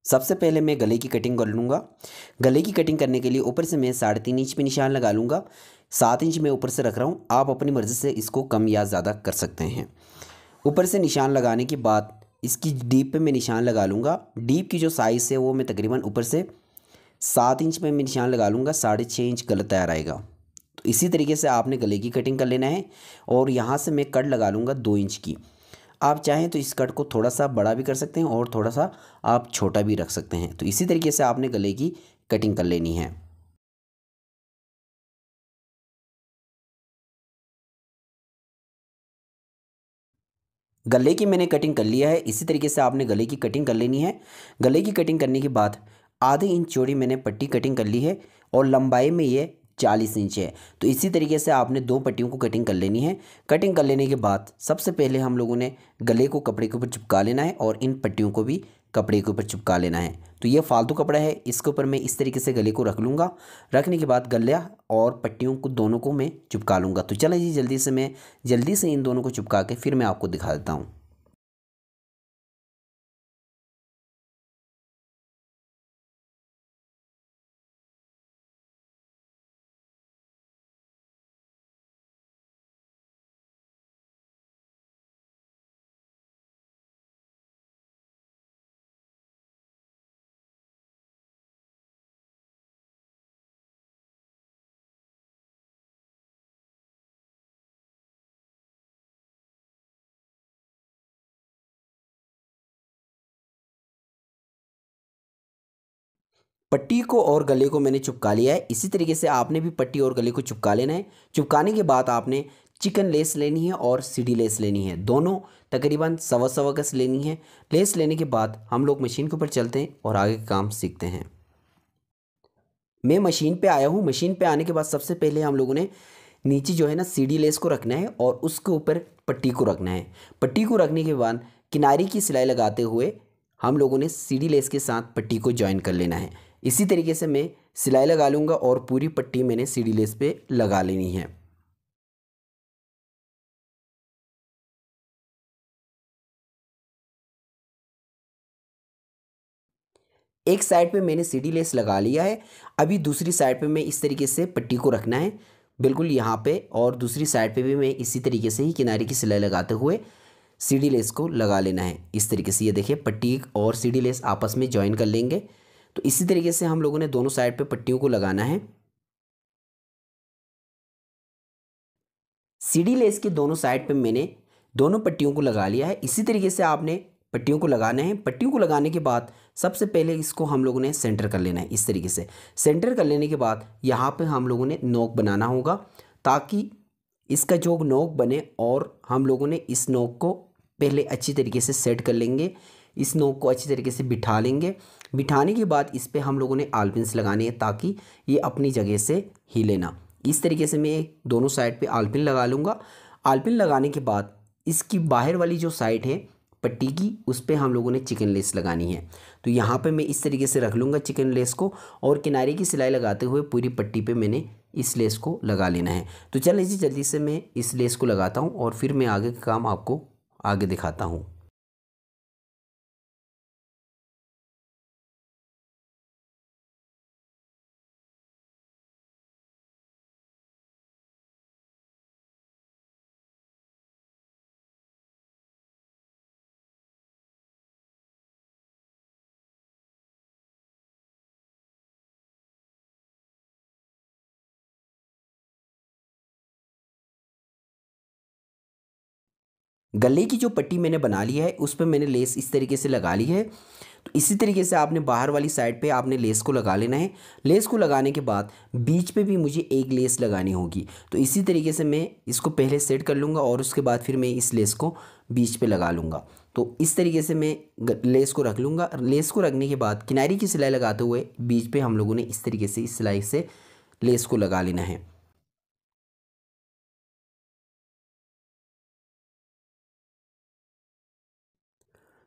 सबसे पहले मैं गले की कटिंग कर लूँगा। गले की कटिंग करने के लिए ऊपर से मैं 3.5 इंच पे निशान लगा लूँगा। 7 इंच मैं ऊपर से रख रहा हूँ, आप अपनी मर्ज़ी से इसको कम या ज़्यादा कर सकते हैं। ऊपर से निशान लगाने के बाद इसकी डीप पे मैं निशान लगा लूँगा। डीप की जो साइज़ है वो मैं तकरीबन ऊपर से 7 इंच पे मैं निशान लगा लूँगा, 6.5 इंच गला तैयार आएगा। तो इसी तरीके से आपने गले की कटिंग कर लेना है और यहाँ से मैं कट लगा लूँगा 2 इंच की। आप चाहें तो इस कट को थोड़ा सा बड़ा भी कर सकते हैं और थोड़ा सा आप छोटा भी रख सकते हैं। तो इसी तरीके से आपने गले की कटिंग कर लेनी है। गले की मैंने कटिंग कर लिया है, इसी तरीके से आपने गले की कटिंग कर लेनी है। गले की कटिंग करने के बाद आधे इंच चौड़ी मैंने पट्टी कटिंग कर ली है और लंबाई में ये 40 इंच है। तो इसी तरीके से आपने दो पट्टियों को कटिंग कर लेनी है। कटिंग कर लेने के बाद सबसे पहले हम लोगों ने गले को कपड़े के ऊपर चिपका लेना है और इन पट्टियों को भी कपड़े के ऊपर चिपका लेना है। तो ये फालतू कपड़ा है, इसके ऊपर मैं इस तरीके से गले को रख लूँगा। रखने के बाद गला और पट्टियों को दोनों को मैं चिपका लूँगा। तो चलिए जी जल्दी से इन दोनों को चिपका के फिर मैं आपको दिखा देता हूँ। पट्टी को और गले को मैंने चिपका लिया है। इसी तरीके से आपने भी पट्टी और गले को चिपका लेना है। चिपकाने के बाद आपने चिकन लेस लेनी है और सीढ़ी लेस लेनी है, दोनों तकरीबन सवा सवा गज लेनी है। लेस लेने के बाद हम लोग मशीन के ऊपर चलते हैं और आगे का काम सीखते हैं। मैं मशीन पे आया हूँ। मशीन पे आने के बाद सबसे पहले हम लोगों ने नीचे जो है ना सीढ़ी लेस को रखना है और उसके ऊपर पट्टी को रखना है। पट्टी को रखने के बाद किनारी की सिलाई लगाते हुए हम लोगों ने सीढ़ी लेस के साथ पट्टी को ज्वाइन कर लेना है। इसी तरीके से मैं सिलाई लगा लूँगा और पूरी पट्टी मैंने सीढ़ी लेस पे लगा लेनी है। एक साइड पे मैंने सीढ़ी लेस लगा लिया है। अभी दूसरी साइड पे मैं इस तरीके से पट्टी को रखना है, बिल्कुल यहाँ पे, और दूसरी साइड पे भी मैं इसी तरीके से ही किनारे की सिलाई लगाते हुए सीढ़ी लेस को लगा लेना है। इस तरीके से ये देखिए पट्टी और सीढ़ी लेस आपस में ज्वाइन कर लेंगे। तो इसी तरीके से हम लोगों ने दोनों साइड पे पट्टियों को लगाना है। सीढ़ी लेस के दोनों साइड पे मैंने दोनों पट्टियों को लगा लिया है। इसी तरीके से आपने पट्टियों को लगाना है। पट्टियों को लगाने के बाद सबसे पहले इसको हम लोगों ने सेंटर कर लेना है। इस तरीके से सेंटर कर लेने के बाद यहाँ पे हम लोगों ने नोक बनाना होगा ताकि इसका जो नोक बने, और हम लोगों ने इस नोक को पहले अच्छी तरीके से सेट कर लेंगे। इस नोक को अच्छी तरीके से बिठा लेंगे। बिठाने के बाद इस पे हम लोगों ने आलपिन्स लगानी है ताकि ये अपनी जगह से हिले ना। इस तरीके से मैं दोनों साइड पे आलपिन लगा लूँगा। आलपिन लगाने के बाद इसकी बाहर वाली जो साइड है पट्टी की, उस पे हम लोगों ने चिकन लेस लगानी है। तो यहाँ पे मैं इस तरीके से रख लूँगा चिकन लेस को, और किनारे की सिलाई लगाते हुए पूरी पट्टी पे मैंने इस लेस को लगा लेना है। तो चलिए जी जल्दी से मैं इस लेस को लगाता हूँ और फिर मैं आगे का काम आपको आगे दिखाता हूँ। गले की जो पट्टी मैंने बना ली है उस पर मैंने लेस इस तरीके से लगा ली है। तो इसी तरीके से आपने बाहर वाली साइड पे आपने लेस को लगा लेना है। लेस को लगाने के बाद बीच पे भी मुझे एक लेस लगानी होगी। तो इसी तरीके से मैं इसको पहले सेट कर लूँगा और उसके बाद फिर मैं इस लेस को बीच पे लगा लूँगा। तो इस तरीके से मैं लेस को रख लूँगा। लेस को रखने के बाद किनारी की सिलाई लगाते हुए बीच पे हम लोगों ने इस तरीके से इस सिलाई से लेस को लगा लेना है।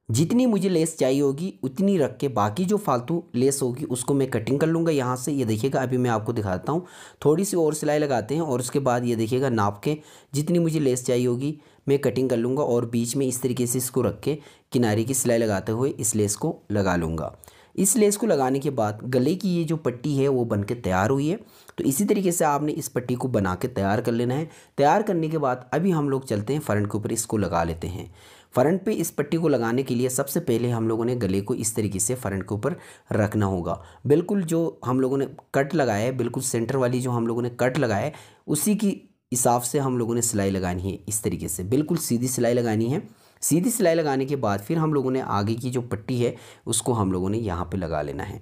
जितनी मुझे लेस चाहिए होगी उतनी रख के बाकी जो फालतू लेस होगी उसको मैं कटिंग कर लूँगा यहाँ से। ये देखिएगा अभी मैं आपको दिखाता हूँ। थोड़ी सी और सिलाई लगाते हैं और उसके बाद ये देखिएगा नाप के जितनी मुझे लेस चाहिए होगी मैं कटिंग कर लूँगा और बीच में इस तरीके से इसको रख के किनारे की सिलाई लगाते हुए इस लेस को लगा लूँगा। इस लेस को लगाने के बाद गले की ये जो पट्टी है वो बन के तैयार हुई है। तो इसी तरीके से आपने इस पट्टी को बना के तैयार कर लेना है। तैयार करने के बाद अभी हम लोग चलते हैं फ्रंट के ऊपर, इसको लगा लेते हैं। फ्रंट पे इस पट्टी को लगाने के लिए सबसे पहले हम लोगों ने गले को इस तरीके से फ्रंट के ऊपर रखना होगा। बिल्कुल जो हम लोगों ने कट लगाया है, बिल्कुल सेंटर वाली जो हम लोगों ने कट लगाया है उसी की हिसाब से हम लोगों ने सिलाई लगानी है। इस तरीके से बिल्कुल सीधी सिलाई लगानी है। सीधी सिलाई लगाने के बाद फिर हम लोगों ने आगे की जो पट्टी है उसको हम लोगों ने यहाँ पे लगा लेना है।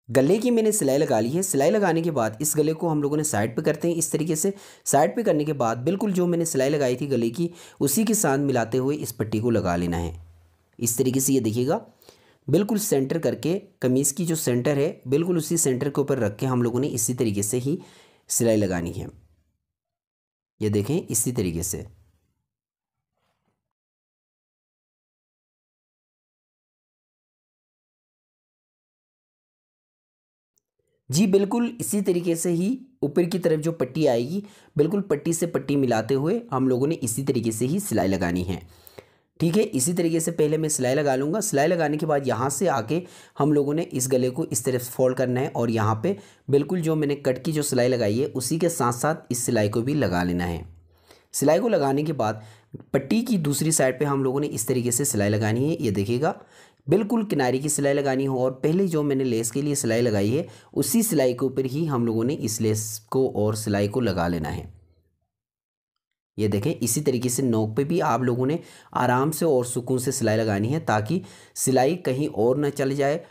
गले की मैंने सिलाई लगा ली है। सिलाई लगाने के बाद इस गले को हम लोगों ने साइड पे करते हैं। इस तरीके से साइड पे करने के बाद बिल्कुल जो मैंने सिलाई लगाई थी गले की उसी के साथ मिलाते हुए इस पट्टी को लगा लेना है। इस तरीके से ये देखिएगा, बिल्कुल सेंटर करके कमीज़ की जो सेंटर है बिल्कुल उसी सेंटर के ऊपर रख के हम लोगों ने इसी तरीके से ही सिलाई लगानी है। ये देखें इसी तरीके से। जी बिल्कुल इसी तरीके से ही ऊपर की तरफ जो पट्टी आएगी बिल्कुल पट्टी से पट्टी मिलाते हुए हम लोगों ने इसी तरीके से ही सिलाई लगानी है। ठीक है, इसी तरीके से पहले मैं सिलाई लगा लूँगा। सिलाई लगाने के बाद यहाँ से आके हम लोगों ने इस गले को इस तरफ फोल्ड करना है और यहाँ पे बिल्कुल जो मैंने कट की जो सिलाई लगाई है उसी के साथ साथ इस सिलाई को भी लगा लेना है। सिलाई को लगाने के बाद पट्टी की दूसरी साइड पे हम लोगों ने इस तरीके से सिलाई लगानी है। ये देखिएगा, बिल्कुल किनारे की सिलाई लगानी हो और पहले जो मैंने लेस के लिए सिलाई लगाई है उसी सिलाई के ऊपर ही हम लोगों ने इस लेस को और सिलाई को लगा लेना है। ये देखें इसी तरीके से नोक पे भी आप लोगों ने आराम से और सुकून से सिलाई लगानी है ताकि सिलाई कहीं और ना चल जाए।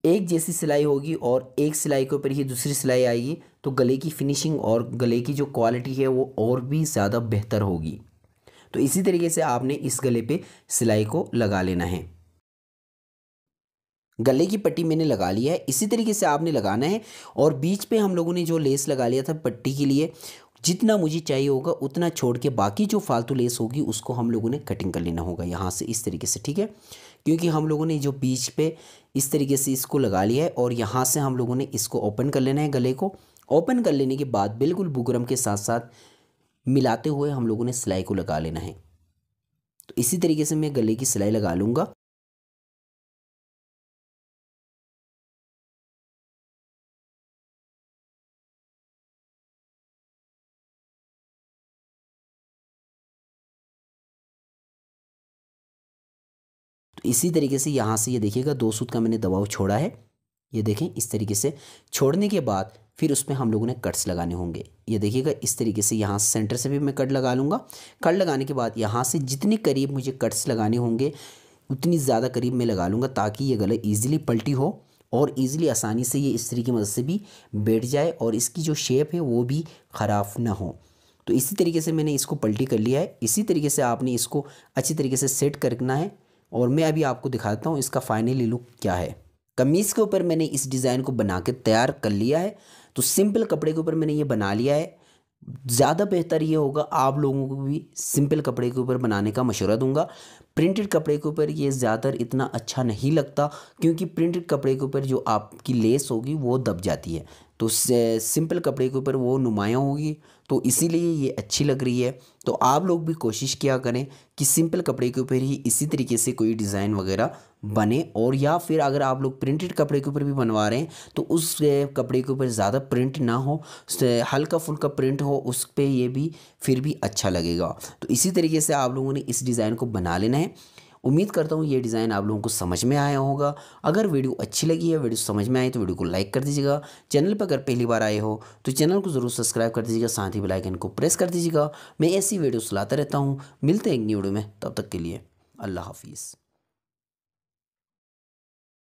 एक जैसी सिलाई होगी और एक सिलाई के ऊपर ही दूसरी सिलाई आएगी तो गले की फिनिशिंग और गले की जो क्वालिटी है वो और भी ज़्यादा बेहतर होगी। तो इसी तरीके से आपने इस गले पे सिलाई को लगा लेना है। गले की पट्टी मैंने लगा लिया है, इसी तरीके से आपने लगाना है। और बीच पे हम लोगों ने जो लेस लगा लिया था पट्टी के लिए, जितना मुझे चाहिए होगा उतना छोड़ के बाकी जो फालतू लेस होगी उसको हम लोगों ने कटिंग कर लेना होगा यहाँ से इस तरीके से। ठीक है, क्योंकि हम लोगों ने जो बीच पे इस तरीके से इसको लगा लिया है और यहाँ से हम लोगों ने इसको ओपन कर लेना है। गले को ओपन कर लेने के बाद बिल्कुल बुकरम के साथ साथ मिलाते हुए हम लोगों ने सिलाई को लगा लेना है। तो इसी तरीके से मैं गले की सिलाई लगा लूँगा। तो इसी तरीके से यहाँ से ये देखिएगा 2 सूत का मैंने दबाव छोड़ा है। ये देखें इस तरीके से छोड़ने के बाद फिर उसमें हम लोगों ने कट्स लगाने होंगे। ये देखिएगा इस तरीके से यहाँ सेंटर से भी मैं कट लगा लूँगा। कट लगाने के बाद यहाँ से जितनी करीब मुझे कट्स लगाने होंगे उतनी ज़्यादा करीब मैं लगा लूँगा ताकि ये गला ईज़िली पलटी हो और ईज़िली आसानी से ये इस्त्री की मदद से भी बैठ जाए और इसकी जो शेप है वो भी ख़राब ना हो। तो इसी तरीके से मैंने इसको पलटी कर लिया है। इसी तरीके से आपने इसको अच्छी तरीके से सेट करना है और मैं अभी आपको दिखाता हूँ इसका फाइनली लुक क्या है। कमीज़ के ऊपर मैंने इस डिज़ाइन को बना के तैयार कर लिया है। तो सिंपल कपड़े के ऊपर मैंने ये बना लिया है। ज़्यादा बेहतर ये होगा, आप लोगों को भी सिंपल कपड़े के ऊपर बनाने का मशवरा दूंगा। प्रिंटेड कपड़े के ऊपर ये ज़्यादातर इतना अच्छा नहीं लगता क्योंकि प्रिंटेड कपड़े के ऊपर जो आपकी लेस होगी वो दब जाती है, तो सिंपल कपड़े के ऊपर वो नुमायाँ होगी, तो इसीलिए ये अच्छी लग रही है। तो आप लोग भी कोशिश किया करें कि सिंपल कपड़े के ऊपर ही इसी तरीके से कोई डिज़ाइन वगैरह बने। और या फिर अगर आप लोग प्रिंटेड कपड़े के ऊपर भी बनवा रहे हैं तो उस कपड़े के ऊपर ज़्यादा प्रिंट ना हो, हल्का फुल्का प्रिंट हो उस पर, ये भी फिर भी अच्छा लगेगा। तो इसी तरीके से आप लोगों ने इस डिज़ाइन को बना लेना है। उम्मीद करता हूँ ये डिज़ाइन आप लोगों को समझ में आया होगा। अगर वीडियो अच्छी लगी है, वीडियो समझ में आई तो वीडियो को लाइक कर दीजिएगा। चैनल पर अगर पहली बार आए हो तो चैनल को ज़रूर सब्सक्राइब कर दीजिएगा, साथ ही बेल आइकन को प्रेस कर दीजिएगा। मैं ऐसी वीडियोस लाता रहता हूँ। मिलते हैं एक न्यू वीडियो में, तब तक के लिए अल्लाह हाफिज़।